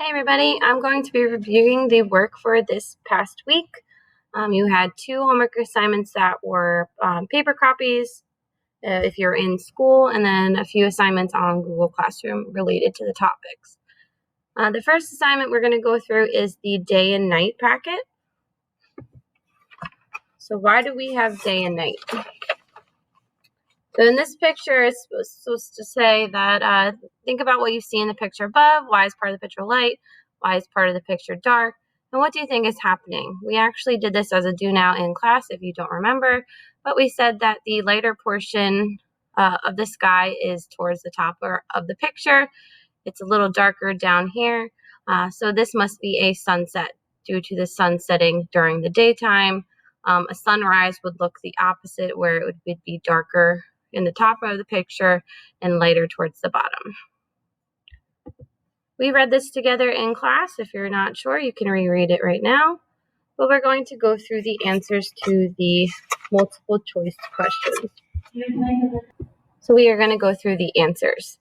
Hey everybody, I'm going to be reviewing the work for this past week. You had 2 homework assignments that were paper copies if you're in school, and then a few assignments on Google Classroom related to the topics. The first assignment we're going to go through is the day and night packet. So why do we have day and night? So in this picture, it's supposed to say that think about what you see in the picture above. Why is part of the picture light? Why is part of the picture dark? And what do you think is happening? We actually did this as a do now in class if you don't remember, but we said that the lighter portion of the sky is towards the top of the picture. It's a little darker down here. So this must be a sunset due to the sun setting during the daytime. A sunrise would look the opposite, where it would be darker in the top of the picture and lighter towards the bottom. We read this together in class. If you're not sure, you can reread it right now. But we're going to go through the answers to the multiple choice questions. So we are going to go through the answers.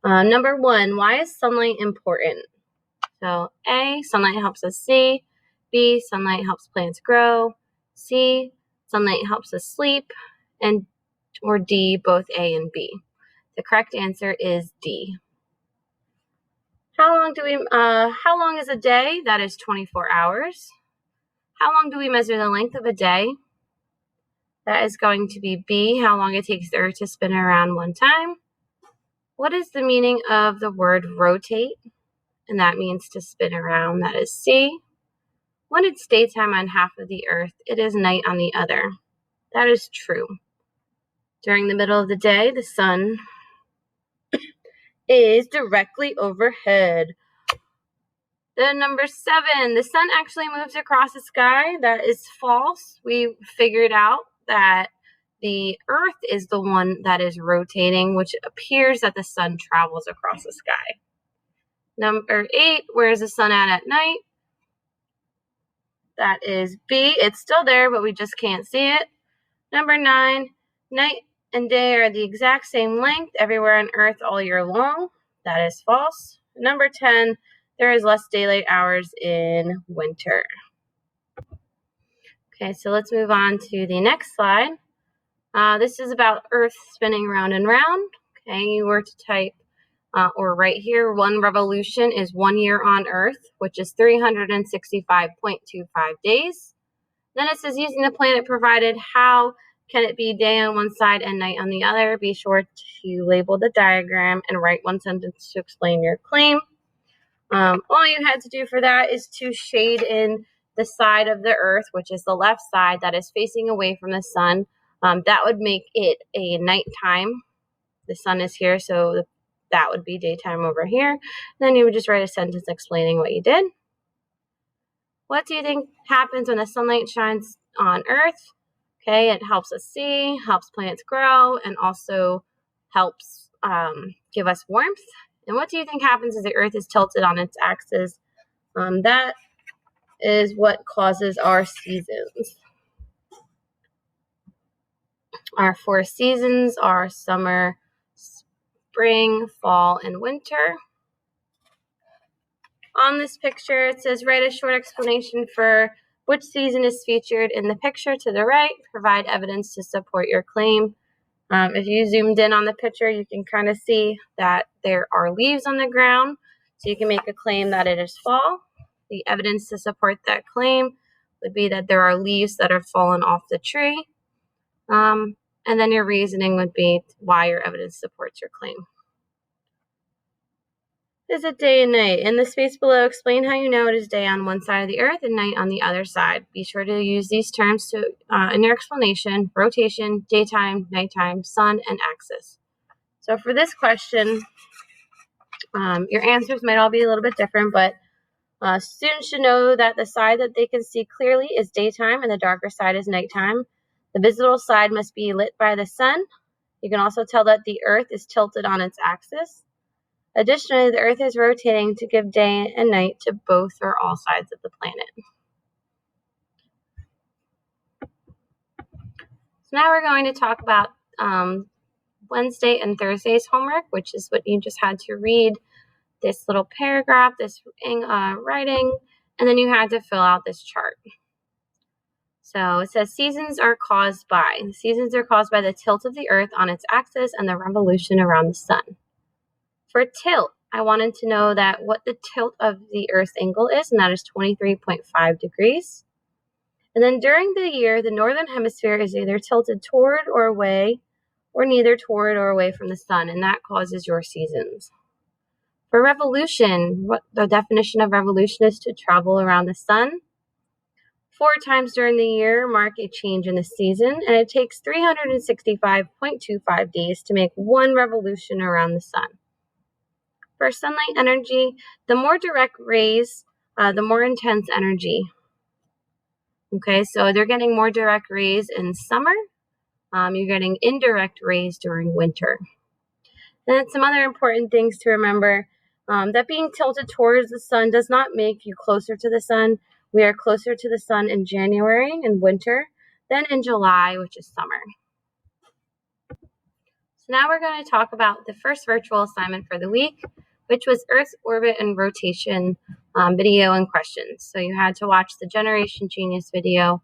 Number 1, why is sunlight important? So A, sunlight helps us see. B, sunlight helps plants grow. C, sunlight helps us sleep. Or D, both A and B. The correct answer is D. How long is a day? That is 24 hours. How long do we measure the length of a day? That is going to be B, how long it takes the Earth to spin around one time. What is the meaning of the word rotate? And that means to spin around. That is C. When it's daytime on half of the Earth, it is night on the other. That is true. During the middle of the day, the sun is directly overhead. Then number 7, the sun actually moves across the sky. That is false. We figured out that the Earth is the one that is rotating, which appears that the sun travels across the sky. Number 8, where is the sun at night? That is B. It's still there, but we just can't see it. Number 9, night and day are the exact same length everywhere on Earth all year long. That is false. Number 10, there is less daylight hours in winter. Okay, so let's move on to the next slide. This is about Earth spinning round and round. Okay, you were to type or right here, 1 revolution is 1 year on Earth, which is 365.25 days. Then it says, using the planet provided, how can it be day on one side and night on the other? Be sure to label the diagram and write 1 sentence to explain your claim. All you had to do for that is to shade in the side of the Earth, which is the left side that is facing away from the sun. That would make it a nighttime. The sun is here, so that would be daytime over here. Then you would just write a sentence explaining what you did. What do you think happens when the sunlight shines on Earth? Okay, it helps us see, helps plants grow, and also helps give us warmth. And what do you think happens as the Earth is tilted on its axis? That is what causes our seasons. Our 4 seasons are summer, spring, fall, and winter. On this picture, it says, write a short explanation for which season is featured in the picture to the right. Provide evidence to support your claim. If you zoomed in on the picture, you can kind of see that there are leaves on the ground, so you can make a claim that it is fall. The evidence to support that claim would be that there are leaves that have fallen off the tree. And then your reasoning would be why your evidence supports your claim. Is it day and night? In the space below, explain how you know it is day on one side of the Earth and night on the other side. Be sure to use these terms in your explanation: rotation, daytime, nighttime, sun, and axis. So for this question, your answers might all be a little bit different, but students should know that the side that they can see clearly is daytime and the darker side is nighttime. The visible side must be lit by the sun. You can also tell that the Earth is tilted on its axis. Additionally, the Earth is rotating to give day and night to both or all sides of the planet. So now we're going to talk about Wednesday and Thursday's homework, which is what you just had to read this little paragraph, this writing, and then you had to fill out this chart. So it says seasons are caused by the tilt of the earth on its axis and the revolution around the sun. For tilt, I wanted to know that what the tilt of the earth's angle is, and that is 23.5 degrees. And then during the year, the northern hemisphere is either tilted toward or away, or neither toward or away from the sun, and that causes your seasons. For revolution, what the definition of revolution is to travel around the sun. 4 times during the year mark a change in the season, and it takes 365.25 days to make one revolution around the sun. For sunlight energy, the more direct rays, the more intense energy. Okay, so they're getting more direct rays in summer. You're getting indirect rays during winter. And then some other important things to remember, that being tilted towards the sun does not make you closer to the sun. We are closer to the sun in January in winter than in July, which is summer. So now we're going to talk about the first virtual assignment for the week, which was Earth's orbit and rotation video and questions. So you had to watch the Generation Genius video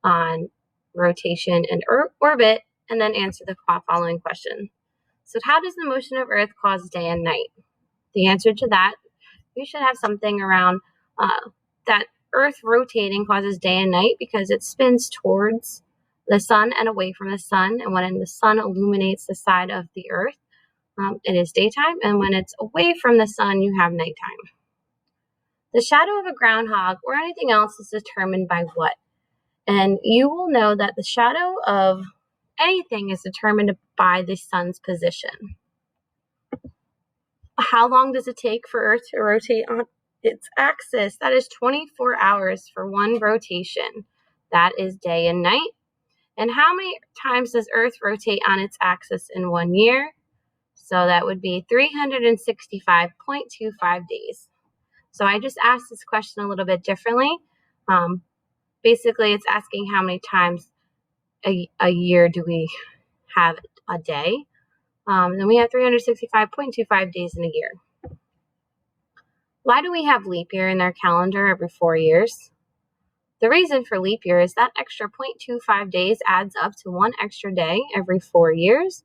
on rotation and orbit and then answer the following question. So how does the motion of Earth cause day and night? The answer to that, you should have something around that Earth rotating causes day and night because it spins towards the sun and away from the sun. And when the sun illuminates the side of the Earth, it is daytime. And when it's away from the sun, you have nighttime. The shadow of a groundhog or anything else is determined by what? And you will know that the shadow of anything is determined by the sun's position. How long does it take for Earth to rotate on its axis? That is 24 hours for one rotation. That is day and night. And how many times does Earth rotate on its axis in 1 year? So that would be 365.25 days. So I just asked this question a little bit differently. Basically, it's asking how many times a year do we have a day. Then we have 365.25 days in a year. Why do we have leap year in our calendar every 4 years? The reason for leap year is that extra 0.25 days adds up to one extra day every 4 years.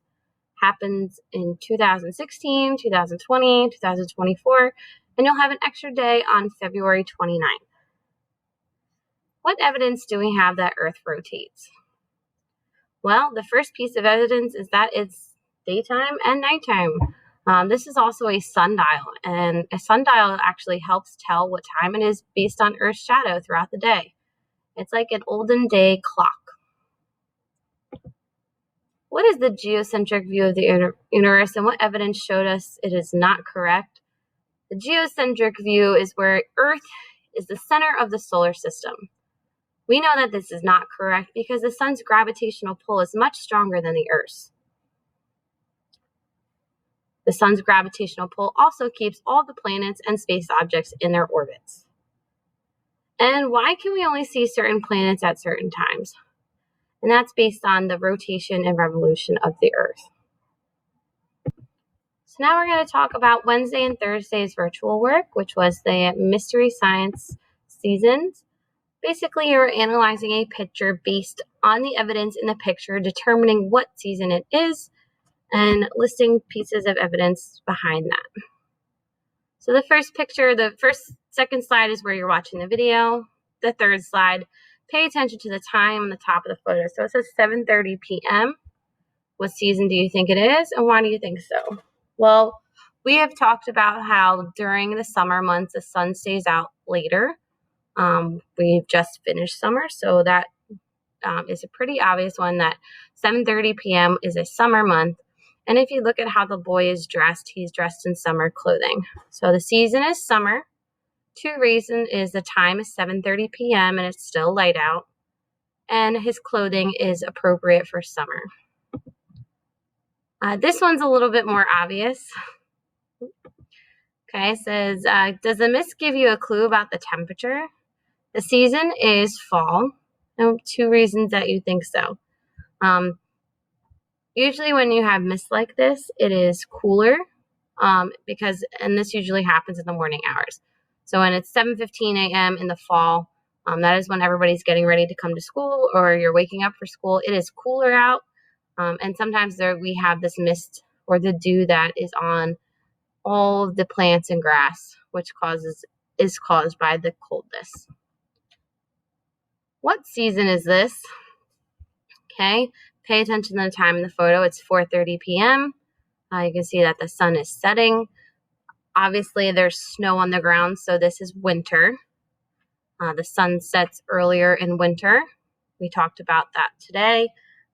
Happens in 2016, 2020, 2024, and you'll have an extra day on February 29th. What evidence do we have that Earth rotates? Well, the first piece of evidence is that it's daytime and nighttime. This is also a sundial, and a sundial actually helps tell what time it is based on Earth's shadow throughout the day. It's like an olden day clock. What is the geocentric view of the universe, and what evidence showed us it is not correct? The geocentric view is where Earth is the center of the solar system. We know that this is not correct because the sun's gravitational pull is much stronger than the Earth's. The sun's gravitational pull also keeps all the planets and space objects in their orbits. And why can we only see certain planets at certain times? And that's based on the rotation and revolution of the Earth. So now we're going to talk about Wednesday and Thursday's virtual work, which was the Mystery Science seasons. Basically, you're analyzing a picture based on the evidence in the picture, determining what season it is, and listing pieces of evidence behind that. So the first picture, second slide is where you're watching the video. The third slide, pay attention to the time on the top of the photo. So it says 7:30 p.m. What season do you think it is, and why do you think so? Well, we have talked about how during the summer months, the sun stays out later. We've just finished summer, so that is a pretty obvious one that 7:30 p.m. is a summer month. And if you look at how the boy is dressed, he's dressed in summer clothing. So the season is summer. 2 reasons is the time is 7:30 p.m. and it's still light out. And his clothing is appropriate for summer. This one's a little bit more obvious. Okay, it says, does the mist give you a clue about the temperature? The season is fall. And 2 reasons that you think so. Usually when you have mist like this, it is cooler and this usually happens in the morning hours. So when it's 7:15 a.m. in the fall, that is when everybody's getting ready to come to school or you're waking up for school. It is cooler out, and sometimes we have this mist or the dew that is on all of the plants and grass, which is caused by the coldness. What season is this? Okay, pay attention to the time in the photo. It's 4:30 p.m. You can see that the sun is setting. Obviously, there's snow on the ground, so this is winter. The sun sets earlier in winter. We talked about that today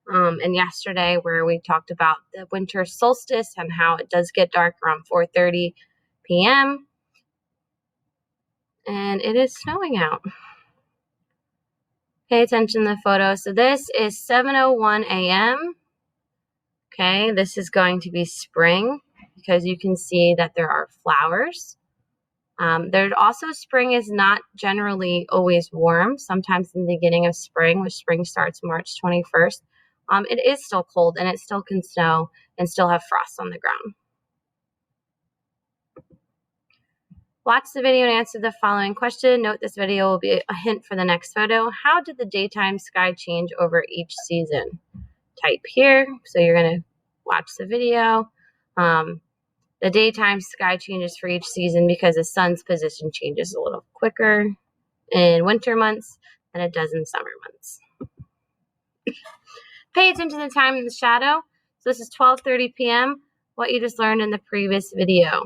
and yesterday, where we talked about the winter solstice and how it does get dark around 4:30 p.m. And it is snowing out. Pay attention to the photo. So this is 7:01 a.m. Okay, this is going to be spring because you can see that there are flowers. There's also, spring is not generally always warm. Sometimes in the beginning of spring, which spring starts March 21st, it is still cold and it still can snow and still have frost on the ground. Watch the video and answer the following question. Note this video will be a hint for the next photo. How did the daytime sky change over each season? Type here. So you're going to watch the video. The daytime sky changes for each season because the sun's position changes a little quicker in winter months than it does in summer months. Pay attention to the time in the shadow. So this is 12:30 p.m., what you just learned in the previous video.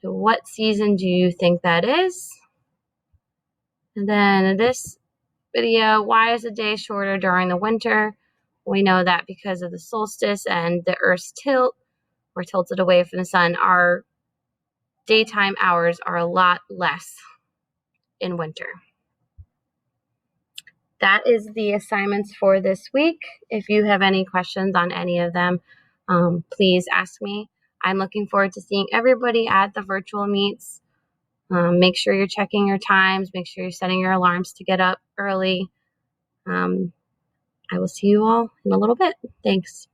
So what season do you think that is? And then in this video, why is the day shorter during the winter? We know that because of the solstice and the Earth's tilt, we're tilted away from the sun. Our daytime hours are a lot less in winter. That is the assignments for this week. If you have any questions on any of them, please ask me. I'm looking forward to seeing everybody at the virtual meets. Make sure you're checking your times. Make sure you're setting your alarms to get up early. I will see you all in a little bit. Thanks.